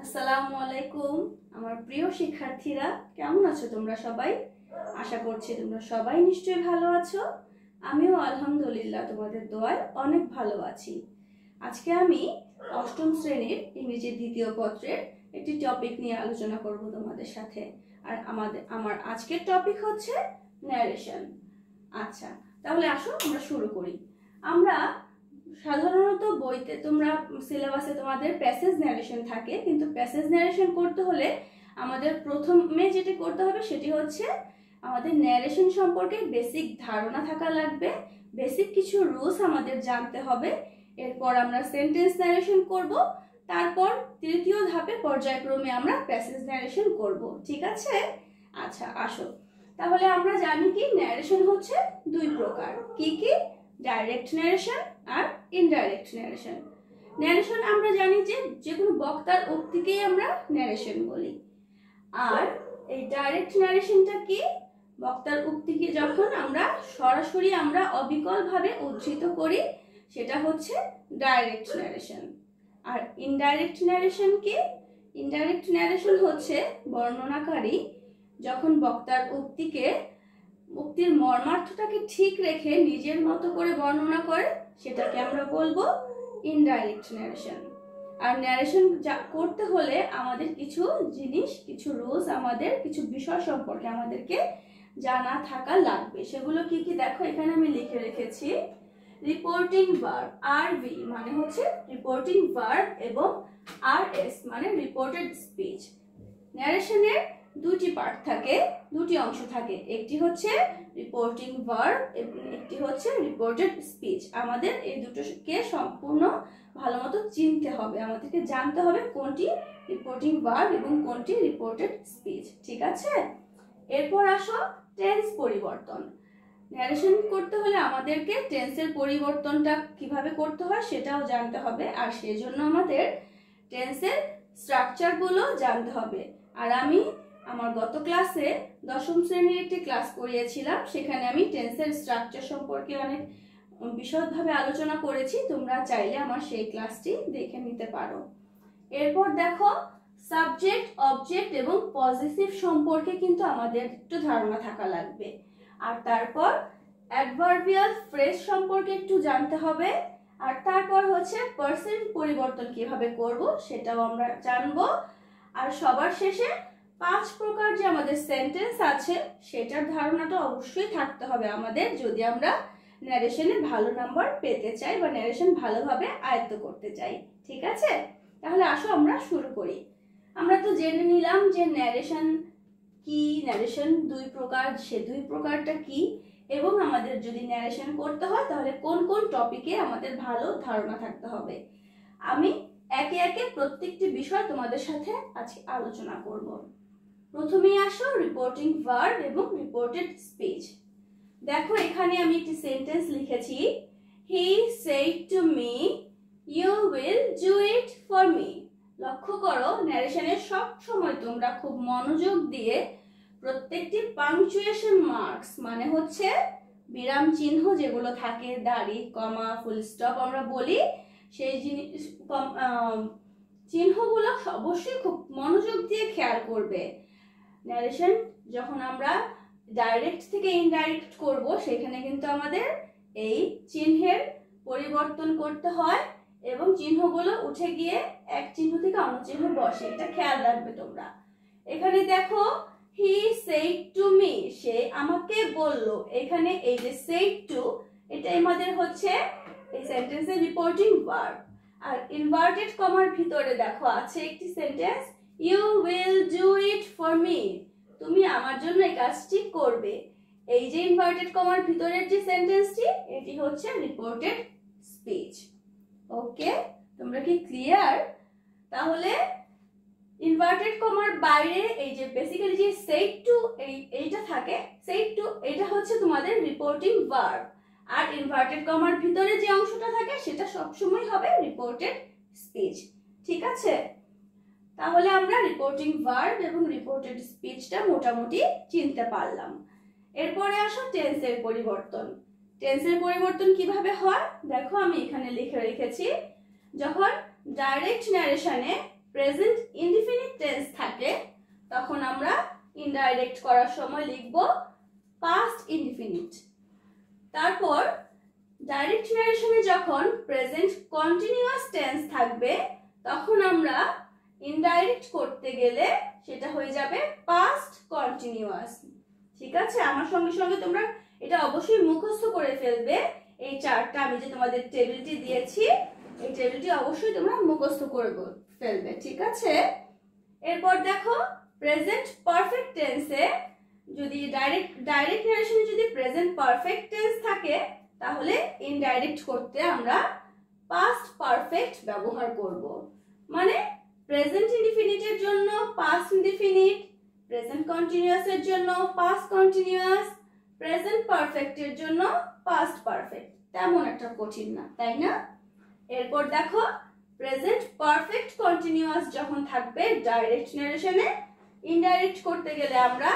আসসালামু আলাইকুম আমার প্রিয় শিক্ষার্থীরা, কেমন আছো তোমরা সবাই? আশা করছি তোমরা সবাই নিশ্চয়ই ভালো আছো। আমিও আলহামদুলিল্লাহ তোমাদের দোয়ায় অনেক ভালো আছি। আজকে আমি অষ্টম শ্রেণীর ইংরেজি দ্বিতীয় পত্রের একটি টপিক নিয়ে আলোচনা করব তোমাদের সাথে। আর আমার আজকের টপিক হচ্ছে ন্যারেশন। আচ্ছা, তাহলে আসো আমরা শুরু করি। আমরা সাধারণত বইতে তোমরা সিলেবাসে তোমাদের প্যাসেজ ন্যারেশন থাকে, কিন্তু প্যাসেজ ন্যারেশন করতে হলে আমাদের প্রথমে যেটি করতে হবে সেটি হচ্ছে আমাদের ন্যারেশন সম্পর্কে বেসিক ধারণা থাকা লাগবে, বেসিক কিছু রুলস আমাদের জানতে হবে। এরপর আমরা সেন্টেন্স ন্যারেশন করব, তারপর তৃতীয় ধাপে পর্যায়ক্রমে আমরা প্যাসেজ ন্যারেশন করব। ঠিক আছে? আচ্ছা আসো, তাহলে আমরা জানি কি ন্যারেশন হচ্ছে দুই প্রকার। কি কি? ডাইরেক্ট ন্যারেশন আর ইনডাইরেক্ট ন্যারেশন। ন্যারেশন আমরা জানি যে কোনো বক্তার উক্তিকেই আমরা ন্যারেশন বলি। আর এই ডাইরেক্ট ন্যারেশনটা কি? বক্তার উক্তিকে যখন আমরা সরাসরি অবিকলভাবে উদ্ধৃত করি সেটা হচ্ছে ডাইরেক্ট ন্যারেশন। আর ইনডাইরেক্ট ন্যারেশন কি? ইনডাইরেক্ট ন্যারেশন হচ্ছে বর্ণনাকারী যখন বক্তার উক্তির মর্মার্থটাকে ঠিক রেখে নিজের মতো করে বর্ণনা করে, সেটাকে আমরা বলবো ইনডাইরেক্ট ন্যারেশন। আর ন্যারেশন করতে হলে আমাদের কিছু জিনিস, কিছু রুলস, আমাদের কিছু বিষয় সম্পর্কে আমাদেরকে জানা থাকা লাগবে। সেগুলো কি কি দেখো, এখানে আমি লিখে রেখেছি। রিপোর্টিং ভার্ব, আরভি মানে হচ্ছে রিপোর্টিং ভার্ব এবং আরএস মানে রিপোর্টেড স্পিচ। ন্যারেশনের দুটি পার্ট থাকে, দুটি অংশ থাকে। একটি হচ্ছে রিপোর্টিং ভার্ব এবং একটি হচ্ছে রিপোর্টেড স্পিচ। আমাদের এই দুটোকে সম্পূর্ণ ভালো মতো চিনতে হবে, আমাদেরকে জানতে হবে কোনটি রিপোর্টিং ভার্ব এবং কোনটি রিপোর্টেড স্পিচ। ঠিক আছে? এরপর আসো টেন্স পরিবর্তন। ন্যারেশন করতে হলে আমাদেরকে টেন্সের পরিবর্তনটা কিভাবে করতে হয় সেটাও জানতে হবে, আর সেজন্য আমাদের টেন্সের স্ট্রাকচারগুলো জানতে হবে। আর আমি আমার গত ক্লাসে দশম শ্রেণীর একটি ক্লাস করিয়েছিলাম, সেখানে আমি টেন্সের স্ট্রাকচার সম্পর্কে অনেক বিশদভাবে আলোচনা করেছি। তোমরা চাইলে আমার সেই ক্লাসটি দেখে নিতে পারো। এরপর দেখো সাবজেক্ট, অবজেক্ট এবং পজিটিভ সম্পর্কে কিন্তু আমাদের একটু ধারণা থাকা লাগবে। আর তারপর অ্যাডভার্বিয়াল ফ্রেজ সম্পর্কে একটু জানতে হবে। আর তারপর হচ্ছে পার্সন পরিবর্তন কিভাবে করব সেটাও আমরা জানবো। আর সবার শেষে 5 প্রকার যে আমাদের সেন্টেন্স আছে সেটার ধারণাটা অবশ্যই থাকতে হবে আমাদের, যদি আমরা ন্যারেশনে ভালো নাম্বার পেতে চাই বা ন্যারেশন ভালোভাবে আয়ত্ত করতে চাই। ঠিক আছে? তাহলে আসো আমরা শুরু করি। আমরা তো জেনে নিলাম যে ন্যারেশন কি, ন্যারেশন দুই প্রকার, সে দুই প্রকারটা কি, এবং আমাদের যদি ন্যারেশন করতে হয় তাহলে কোন কোন টপিকে আমাদের ভালো ধারণা থাকতে হবে। আমি একে একে প্রত্যেকটি বিষয় তোমাদের সাথে আজকে আলোচনা করব। প্রথমেই আসো রিপোর্টিং ভার্ব এবং রিপোর্টেড স্পিচ। দেখো এখানে আমি একটি সেন্টেন্স লিখেছি, he said to me you will do it for me. লক্ষ্য করো ন্যারেশনে সব সময় তোমরা খুব মনোযোগ দিয়ে প্রত্যেকটি পাংচুয়েশন মার্কস মানে হচ্ছে বিরাম চিহ্ন যেগুলো থাকে, দাড়ি, কমা, ফুল স্টপ আমরা বলি, সেই জিনিস চিহ্নগুলো অবশ্যই খুব মনোযোগ দিয়ে খেয়াল করবে। ন্যারেশন যখন আমরা ডাইরেক্ট থেকে ইনডাইরেক্ট করব সেখানে কিন্তু আমাদের এই চিহ্নের পরিবর্তন করতে হয় এবং চিহ্নগুলো উঠে গিয়ে এক চিহ্ন থেকে অন্য চিহ্ন বসে, এটা খেয়াল রাখবে তোমরা। এখানে দেখো হি সেড টু মি, সে আমাকে বলল। এখানে এই যে সেড টু, এটা আমাদের হচ্ছে এই সেন্টেন্সের রিপোর্টিং ভার্ব। আর ইনভার্টেড কমার ভিতরে দেখো আছে একটি sentence, you will do it for me, তুমি আমার জন্য এই কাজটি করবে। এই যে ইনভার্টেড কমার ভিতরের যে সেন্টেন্সটি, এটি হচ্ছে রিপোর্টেড স্পিচ। ওকে, তোমরা কি ক্লিয়ার? তাহলে ইনভার্টেড কমার বাইরে এই যে বেসিক্যালি যে সেড টু এইটা থাকে, সেড টু এটা হচ্ছে তোমাদের রিপোর্টিং ভার্ব। আর ইনভার্টেড কমার ভিতরে যে অংশটা থাকে সেটা সবসময় হবে রিপোর্টেড স্পিচ। ঠিক আছে? তাহলে আমরা রিপোর্টিং ভার্ব এবং রিপোর্টেড স্পিচটা মোটামুটি চিনতে পারলাম। এরপরে আসো টেন্সের পরিবর্তন। টেন্সের পরিবর্তন কিভাবে হয় দেখো আমি এখানে লিখে রেখেছি। যখন ডাইরেক্ট ন্যারেশনে প্রেজেন্ট ইনডিফিনিট টেন্স থাকে তখন আমরা ইনডাইরেক্ট করার সময় লিখব পাস্ট ইনডিফিনিট। তারপর ডাইরেক্ট নারেশনে যখন প্রেজেন্ট কন্টিনিউয়াস টেন্স থাকবে তখন আমরা ইনডাইরেক্ট করতে গেলে সেটা হয়ে যাবে পাস্ট কন্টিনিউয়াস। ঠিক আছে, আমার সঙ্গে সঙ্গে তোমরা এটা অবশ্যই মুখস্থ করে ফেলবে। এই চারটা আমি যে তোমাদের টেবিলটি দিয়েছি এই টেবিলটি অবশ্যই তোমরা মুখস্থ করে ফেলবে। ঠিক আছে, এরপর দেখো প্রেজেন্ট পারফেক্ট টেন্সে যদি ডাইরেক্ট নারেশনে যদি প্রেজেন্ট পারফেক্ট টেন্স থাকে তাহলে ইনডাইরেক্ট করতে আমরা পাস্ট পারফেক্ট ব্যবহার করব। মানে প্রেজেন্ট ইনডিফিনিটের জন্য পাস্ট ইনডিফিনিট, প্রেজেন্ট কন্টিনিউয়াসের জন্য পাস্ট কন্টিনিউয়াস, প্রেজেন্ট পারফেক্টের জন্য পাস্ট পারফেক্ট। তেমন একটা কঠিন না, তাই না? এরপর দেখো প্রেজেন্ট পারফেক্ট কন্টিনিউয়াস যখন থাকবে ডাইরেক্ট নারেশনে, ইনডাইরেক্ট করতে গেলে আমরা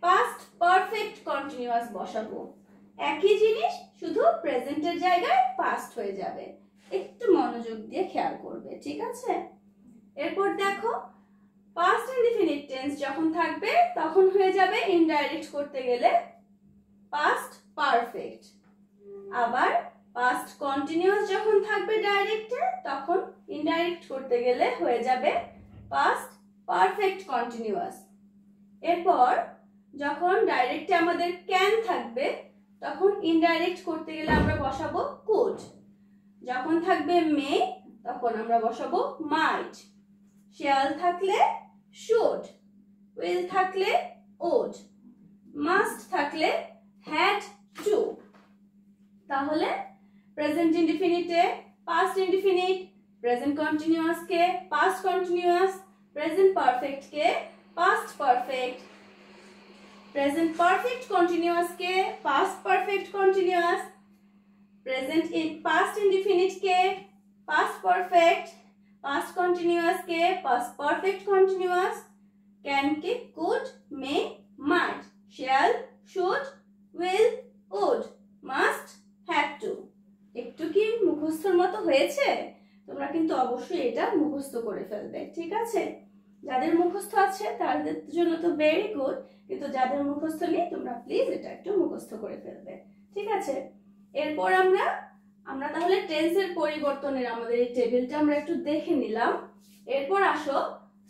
পাস্ট পারফেক্ট কন্টিনিউয়াস বসাবো। একই জিনিস, শুধু প্রেজেন্টের জায়গায় পাস্ট হয়ে যাবে। একটু মনোযোগ দিয়ে খেয়াল করবে। ঠিক আছে, এরপর দেখো পাস্ট ইনডিফিনিট টেন্স যখন থাকবে তখন হয়ে যাবে ইনডাইরেক্ট করতে গেলে পাস্ট পারফেক্ট। আবার পাস্ট কন্টিনিউয়াস যখন থাকবে ডাইরেক্টে তখন ইনডাইরেক্ট করতে গেলে হয়ে যাবে পাস্ট পারফেক্ট কন্টিনিউয়াস। এরপর যখন ডাইরেক্টে আমাদের ক্যান থাকবে তখন ইনডাইরেক্ট করতে গেলে আমরা বসাবো কুড। যখন থাকবে মে তখন আমরা বসাবো মাইট। শ্যাল থাকলে শুড, উইল থাকলে ওড, মাস্ট থাকলে হ্যাড টু। তাহলে প্রেজেন্ট ইনডিফিনিটে পাস্ট ইনডিফিনিট, প্রেজেন্ট কন্টিনিউয়াস কে পাস্ট কন্টিনিউয়াস, প্রেজেন্ট পারফেক্ট কে past perfect, present perfect continuous কে past perfect continuous, present past indefinite কে পাস্ট পারফেক্ট, पास्ट कंटिन्यूअस के पास्ट परफेक्ट कंटिन्यूअस, कैन के could may might, shall should will would, must have to. একটু কি মুখস্থর মতো হয়েছে? তোমরা কিন্তু অবশ্যই এটা মুখস্থ করে ফেলবে। ঠিক আছে, যাদের মুখস্থ আছে তাদের জন্য তো ভেরি গুড, কিন্তু যাদের মুখস্থ নেই তোমরা প্লিজ এটা একটু মুখস্থ করে ফেলবে। ঠিক আছে, এরপর আমরা তাহলে টেন্সের পরিবর্তনের আমাদের এই টেবিলটা আমরা একটু দেখে নিলাম। এরপর আসো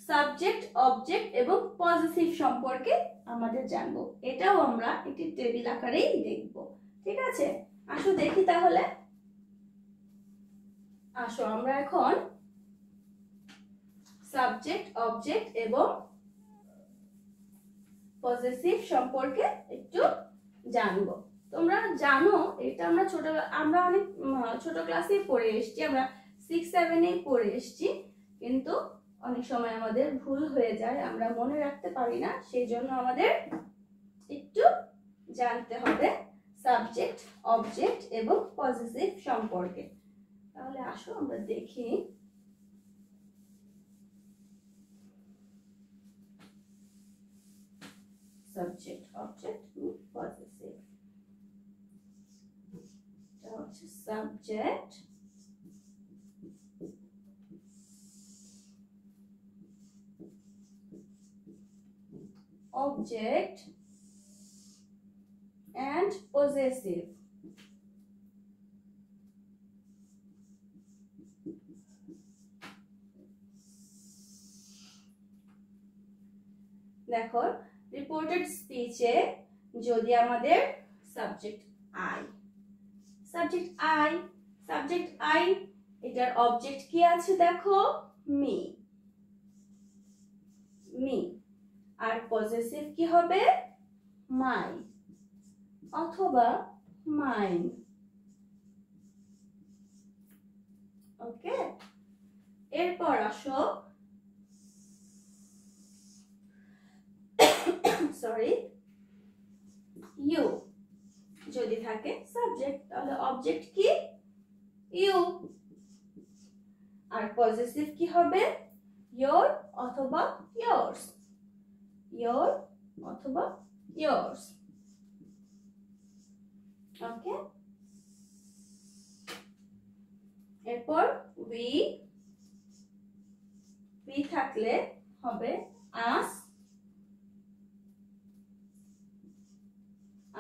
সাবজেক্ট, অবজেক্ট এবং পজিটিভ সম্পর্কে আমাদের জানবো। এটাও আমরা একটি টেবিল আকারেই দেখব। ঠিক আছে, আসো দেখি তাহলে। আসো আমরা এখন সাবজেক্ট, অবজেক্ট এবং পজিটিভ সম্পর্কে একটু জানবো। তোমরা জানো এটা আমরা অনেক ছোট ক্লাসে পড়ে এসেছি, আমরা 6-7 পড়ে এসেছি, কিন্তু অনেক সময় আমাদের ভুল হয়ে যায়, আমরা মনে রাখতে পারি না। সেই জন্য আমাদের একটু জানতে হবে সাবজেক্ট, অবজেক্ট এবং পজিটিভ সম্পর্কে। তাহলে আসো আমরা দেখি। Subject, object, positive. Subject, object and possessive. দেখো রিপোর্টেড স্পিচে যদি আমাদের সাবজেক্ট আই, এটার অবজেক্ট কি আছে দেখো মি, আর পজেসিভ কি হবে মাই অথবা মাইন। ওকে, এরপর আসো সরি ইউ যদি থাকে সাবজেক্ট, তাহলে অবজেক্ট কি ইউ, আর পজেসিভ কি হবে your অথবা yours, your অথবা yours। ওকে, এরপর we হি থাকলে হবে us,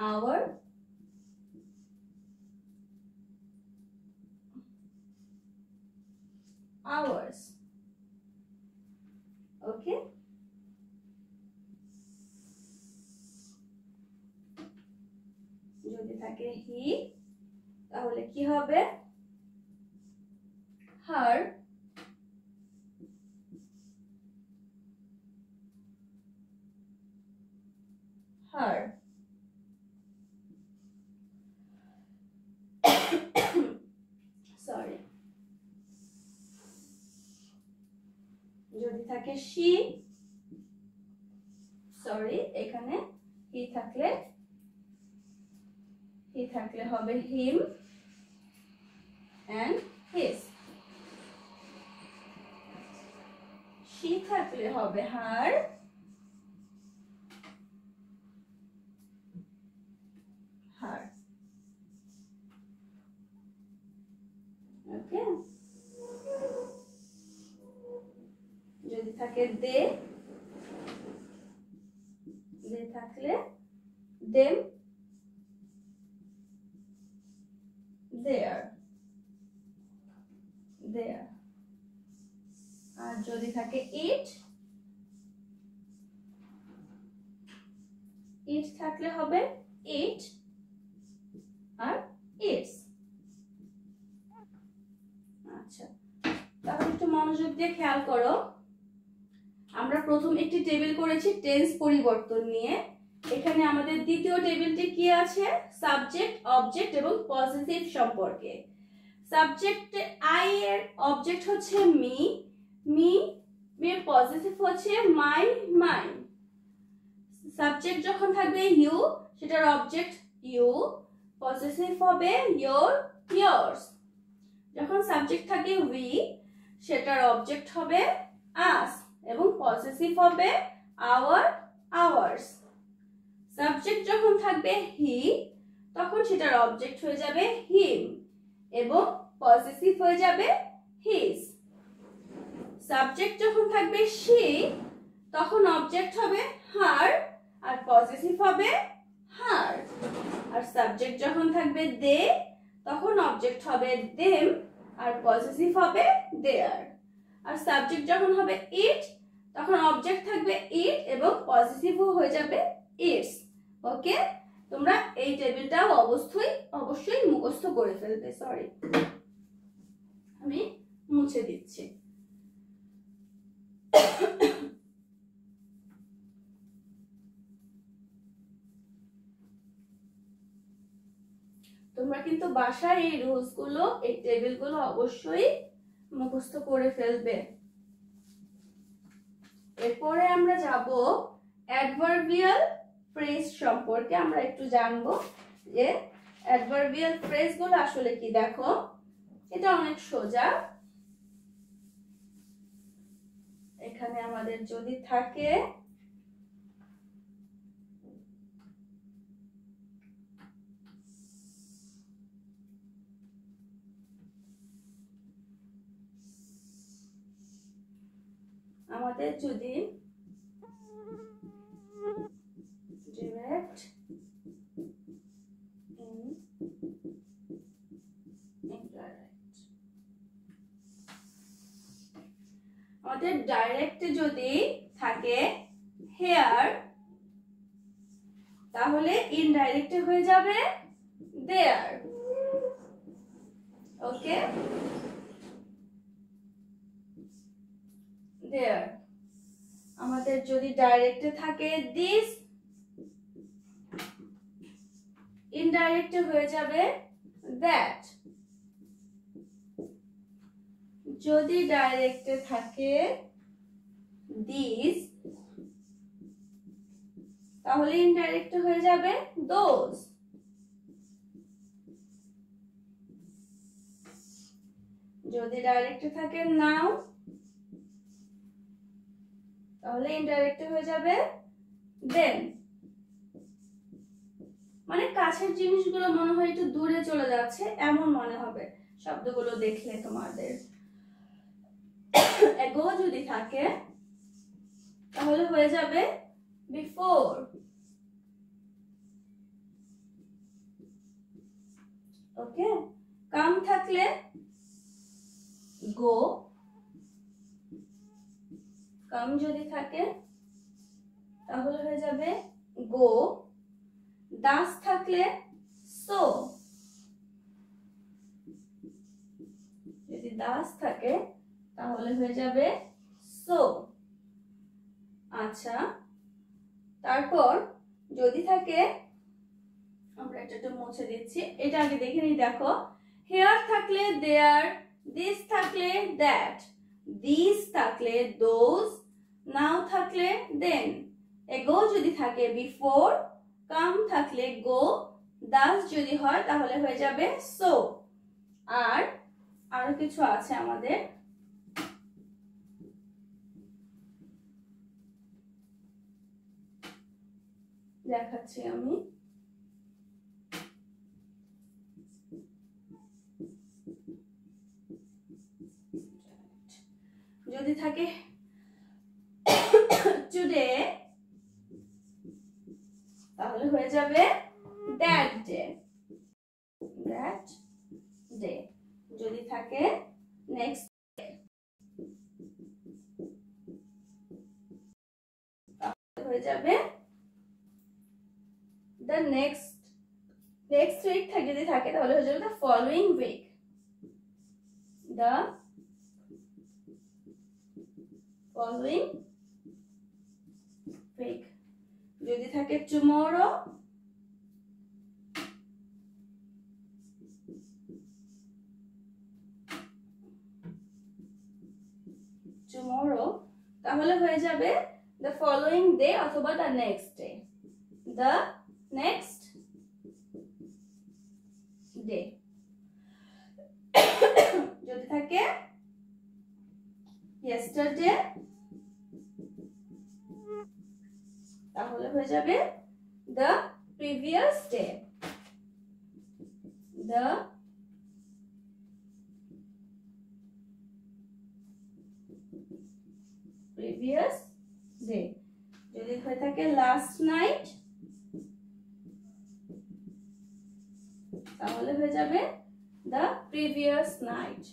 our, ours. ওকে, যদি থাকে হি তাহলে কি হবে her, her. সরি, যদি থাকে she, সরি এখানে হি থাকলে হবে him and his, she থাকলে হবে her, her. ওকে, যদি থাকে they থাকলে them, their, আর যদি থাকে it থাকলে হবে it আর its। আচ্ছা, তাহলে একটু মনোযোগ দিয়ে খেয়াল করো। আমরা প্রথম একটি টেবিল করেছি টেন্স পরিবর্তন নিয়ে। এখানে আমাদের দ্বিতীয় টেবিলটি কি আছে? সাবজেক্ট, অবজেক্ট এবং পজিটিভ সম্পর্কে। সাবজেক্টে আই এর অবজেক্ট হচ্ছে মি, এর পজিটিভ হচ্ছে মাই, সাবজেক্ট যখন থাকবে ইউ, সেটার অবজেক্ট ইউ, পজিটিভ হবে ইয়োর, ইয়ার্স। যখন সাবজেক্ট থাকে উই, সেটার অবজেক্ট হবে আস এবং পজিটিভ হবে আওয়ার, আওয়ার্স। সাবজেক্ট যখন থাকবে হি, তখন সেটার অবজেক্ট হয়ে যাবে হিম এবং পজিটিভ হয়ে যাবে হিজ। সাবজেক্ট যখন থাকবে শি, তখন অবজেক্ট হবে হার আর পজিটিভ হবে হার। আর সাবজেক্ট যখন থাকবে দে, তখন অবজেক্ট হবে দেম আর পজিটিভ হবে দেয়ার। আর সাবজেক্ট যখন হবে ইট, তখন অবজেক্ট থাকবে ইট এবং পজিটিভও হয়ে যাবে ইটস। ওকে, তোমরা এই টেবিলটাও অবশ্যই মুখস্থ করে ফেলবে। সরি, আমি মুছে দিচ্ছি। তোমরা কিন্তু বাসায় এই রুলস গুলো, এই টেবিল গুলো অবশ্যই মুখস্থ করে ফেলবে। এরপরে আমরা যাব অ্যাডভার্বিয়াল ফ্রেজ সম্পর্কে। আমরা একটু জানবো যে অ্যাডভার্বিয়াল ফ্রেজ গুলো আসলে কি। দেখো, এটা অনেক সোজা। এখানে আমাদের যদি থাকে আমাদের যদি direct, indirect, আমাদের ডাইরেক্টে যদি থাকে হেয়ার, তাহলে ইনডাইরেক্টে হয়ে যাবে দেয়ার। ওকে, দেয়ার। আমাদের যদি ডাইরেক্টে থাকে দিস, ইনডাইরেক্টে হয়ে যাবে দ্যাট। যদি ডাইরেক্টে থাকে দিস, তাহলে ইনডাইরেক্টে হয়ে যাবে দোজ। যদি ডাইরেক্টে থাকে নাও, তাহলে ইনডাইরেক্টে হয়ে যাবে দেন। মানে কাছের জিনিসগুলো মনে হয় একটু দূরে চলে যাচ্ছে এমন মনে হবে শব্দগুলো দেখলে তোমাদের। ago যদি থাকে তাহলে হয়ে যাবে before। ওকে, come থাকলে go, come যদি থাকে তাহলে হয়ে যাবে go, das থাকলে so, যদি das থাকে তাহলে হয়ে যাবে so। আচ্ছা, তারপর যদি থাকে, আমরা এটা মুছে দিচ্ছি, এটা আগে দেখে নিই। দেখো, here থাকলে there, this থাকলে that, these থাকলে those, now থাকলে then, ago যদি থাকে before, come থাকলে go, das যদি হয় তাহলে হয়ে যাবে so। আর আরো কিছু আছে আমাদের, দেখাচ্ছি আমি। যদি থাকে today তাহলে হয়ে যাবে that day, that day। যদি থাকে next তাহলে হয়ে যাবে the next week। যদি থাকে তাহলে হয়ে যাবে the following week, the following week। যদি থাকে tomorrow তাহলে হয়ে যাবে the following day অথবা the next day, the next day। যদি থাকে yesterday তাহলে হয়ে যাবে the previous day, the previous day। যদি হয়ে থাকে last night তাহলে হয়ে যাবে the previous night।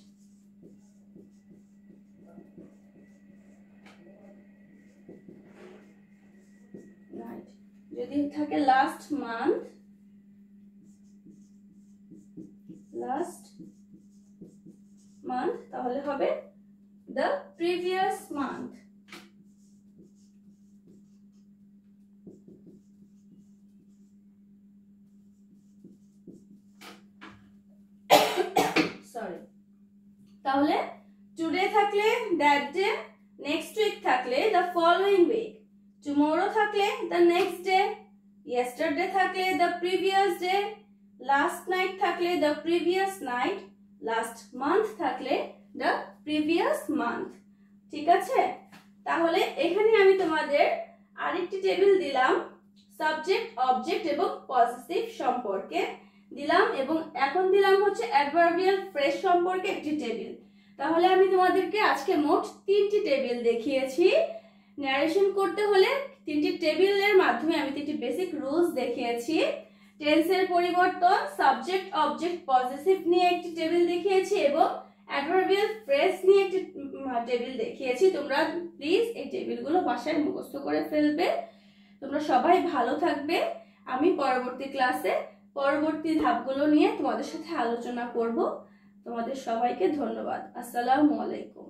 যদি থাকে last month তাহলে হবে the previous month। সরি, তাহলে today থাকলে that day, next week থাকলে the following week, tomorrow থাকলে the next day, yesterday থাকলে the previous day, last night থাকলে the previous night, last month থাকলে the previous month। ঠিক আছে, তাহলে এখানে আমি তোমাদের আরেকটি টেবিল দিলাম সাবজেক্ট, অবজেক্ট এবং পজিটিভ সম্পর্কে দিলাম, এবং এখন দিলাম হচ্ছে অ্যাডভার্বিয়াল ফ্রেজ সম্পর্কে একটি টেবিল। তাহলে আমি তোমাদেরকে আজকে মোট 3টি টেবিল দেখিয়েছি। ন্যারেশন করতে হলে 3টি টেবিলের মাধ্যমে আমি 3টি বেসিক রুলস দেখিয়েছি। টেন্সের পরিবর্তন, সাবজেক্ট, অবজেক্ট, পজিটিভ নিয়ে একটি টেবিল দেখিয়েছি এবং অ্যাডভার্বিয়াল ফ্রেজ নিয়ে একটি টেবিল দেখিয়েছি। তোমরা প্লিজ এই টেবিলগুলো বাসায় মুখস্থ করে ফেলবে। তোমরা সবাই ভালো থাকবে। আমি পরবর্তী ক্লাসে পরবর্তী ধাপগুলো নিয়ে তোমাদের সাথে আলোচনা করব। তোমাদের সবাইকে ধন্যবাদ। আসসালামু আলাইকুম।